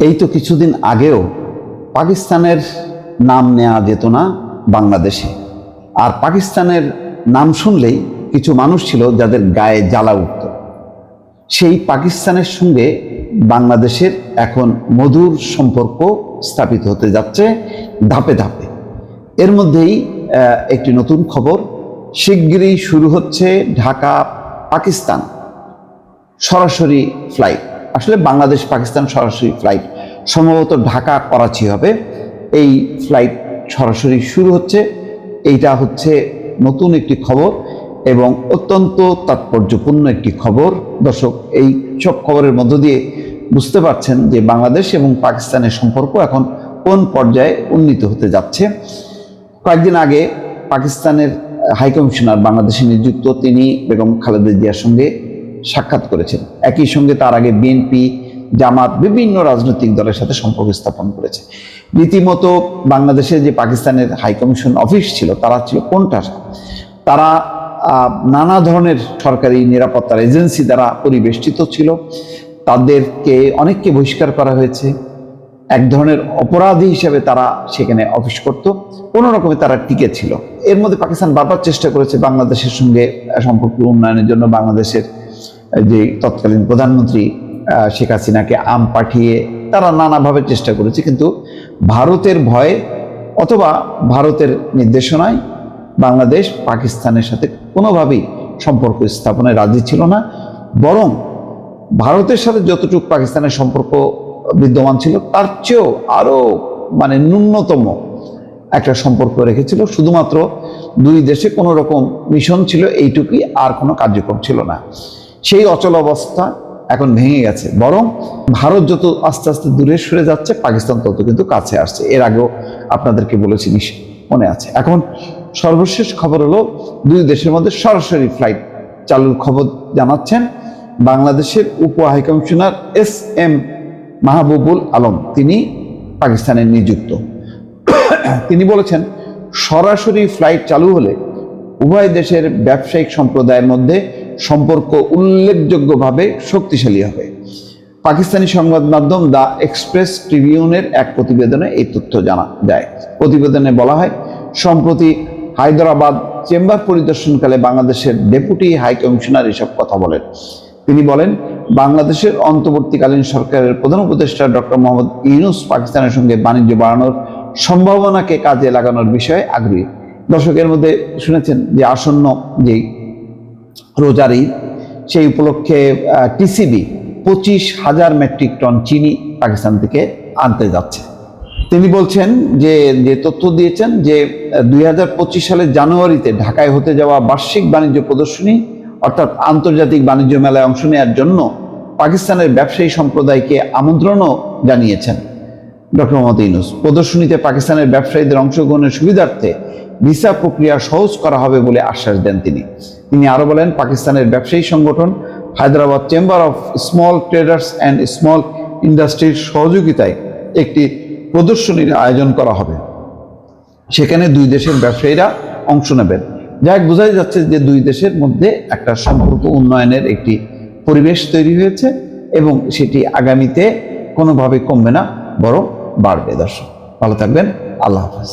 এই তো কিছুদিন আগেও পাকিস্তানের নাম নেওয়া যেত না বাংলাদেশে, আর পাকিস্তানের নাম শুনলেই কিছু মানুষ ছিল যাদের গায়ে জ্বালা উঠত। সেই পাকিস্তানের সঙ্গে বাংলাদেশের এখন মধুর সম্পর্ক স্থাপিত হতে যাচ্ছে ধাপে ধাপে। এর মধ্যেই একটি নতুন খবর, শিগগিরই শুরু হচ্ছে ঢাকা পাকিস্তান সরাসরি ফ্লাইট। আসলে বাংলাদেশ পাকিস্তান সরাসরি ফ্লাইট, সম্ভবত ঢাকা করাচি হবে। এই ফ্লাইট সরাসরি শুরু হচ্ছে। এইটা হচ্ছে নতুন একটি খবর এবং অত্যন্ত তাৎপর্যপূর্ণ একটি খবর। দর্শক, এই সব খবরের মধ্য দিয়ে বুঝতে পারছেন যে বাংলাদেশ এবং পাকিস্তানের সম্পর্ক এখন কোন পর্যায়ে উন্নীত হতে যাচ্ছে। কয়েকদিন আগে পাকিস্তানের হাইকমিশনার বাংলাদেশে নিযুক্ত তিনি বেগম খালেদা জিয়ার সঙ্গে সাক্ষাৎ করেছেন। একই সঙ্গে তার আগে বিএনপি, জামাত, বিভিন্ন রাজনৈতিক দলের সাথে সম্পর্ক স্থাপন করেছে। রীতিমতো বাংলাদেশে যে পাকিস্তানের হাইকমিশন অফিস ছিল তারা ছিল কোণঠাসা। তারা নানা ধরনের সরকারি নিরাপত্তার এজেন্সি দ্বারা পরিবেষ্টিত ছিল। তাদেরকে অনেককে বহিষ্কার করা হয়েছে। এক ধরনের অপরাধী হিসেবে তারা সেখানে অফিস করত, কোনো রকমে তারা টিকে ছিল। এর মধ্যে পাকিস্তান বারবার চেষ্টা করেছে বাংলাদেশের সঙ্গে সম্পর্ক উন্নয়নের জন্য। বাংলাদেশের যে তৎকালীন প্রধানমন্ত্রী শেখ হাসিনাকে আম পাঠিয়ে তারা নানাভাবে চেষ্টা করেছে, কিন্তু ভারতের ভয়ে অথবা ভারতের নির্দেশনায় বাংলাদেশ পাকিস্তানের সাথে কোনোভাবেই সম্পর্ক স্থাপনে রাজি ছিল না। বরং ভারতের সাথে যতটুকু পাকিস্তানের সম্পর্ক বিদ্যমান ছিল তার চেয়েও আরো ন্যূনতম একটা সম্পর্ক রেখেছিল। শুধুমাত্র দুই দেশে কোনো রকম মিশন ছিল, এইটুকুই, আর কোনো কার্যক্রম ছিল না। সেই অচল অবস্থা এখন ভেঙে গেছে। বরং ভারত যত আস্তে আস্তে দূরে সরে যাচ্ছে, পাকিস্তান তত কিন্তু কাছে আসছে। এর আগেও আপনাদেরকে বলেছি, মনে আছে। এখন সর্বশেষ খবর হলো দুই দেশের মধ্যে সরাসরি ফ্লাইট চালুর খবর জানাচ্ছেন বাংলাদেশের উপ হাইকমিশনার SM মাহবুবুল আলম। তিনি পাকিস্তানে নিযুক্ত। তিনি বলেছেন, সরাসরি ফ্লাইট চালু হলে উভয় দেশের ব্যবসায়িক সম্প্রদায়ের মধ্যে সম্পর্ক উল্লেখযোগ্যভাবে শক্তিশালী হবে। পাকিস্তানি সংবাদ মাধ্যম দ্য এক্সপ্রেস ট্রিবিউনের এক প্রতিবেদনে এই তথ্য জানা যায়। প্রতিবেদনে বলা হয়, সম্প্রতি হায়দ্রাবাদ চেম্বার পরিদর্শনকালে বাংলাদেশের ডেপুটি হাই কমিশনার এসব কথা বলেন। তিনি বলেন, বাংলাদেশের অন্তর্বর্তীকালীন সরকারের প্রধান উপদেষ্টা ডক্টর মোহাম্মদ ইউনূস পাকিস্তানের সঙ্গে বাণিজ্য বাড়ানোর সম্ভাবনাকে কাজে লাগানোর বিষয়ে আগ্রহী। দর্শকের মধ্যে শুনেছেন যে আসন্ন যে রোজার ঈদ, সেই উপলক্ষে TCB 25,000 মেট্রিক টন চিনি পাকিস্তান থেকে আনতে যাচ্ছে। তিনি বলছেন যে তথ্য দিয়েছেন যে 2025 সালের জানুয়ারিতে ঢাকায় হতে যাওয়া বার্ষিক বাণিজ্য প্রদর্শনী অর্থাৎ আন্তর্জাতিক বাণিজ্য মেলায় অংশ নেওয়ার জন্য পাকিস্তানের ব্যবসায়ী সম্প্রদায়কে আমন্ত্রণও জানিয়েছেন ডক্টর মোহাম্মদ ইউনূস। প্রদর্শনীতে পাকিস্তানের ব্যবসায়ীদের অংশগ্রহণের সুবিধার্থে ভিসা প্রক্রিয়া সহজ করা হবে বলে আশ্বাস দেন তিনি আরো বলেন, পাকিস্তানের ব্যবসায়ী সংগঠন Hyderabad chamber of small traders and small ইন্ডাস্ট্রির সহযোগিতায় একটি প্রদর্শনীর আয়োজন করা হবে। সেখানে দুই দেশের ব্যবসায়ীরা অংশ নেবেন। যাই বোঝাই যাচ্ছে যে দুই দেশের মধ্যে একটা সম্পর্ক উন্নয়নের একটি পরিবেশ তৈরি হয়েছে এবং সেটি আগামীতে কোনোভাবে কমবে না, বরং বাড়বে। দর্শক, ভালো থাকবেন। আল্লাহ হাফেজ।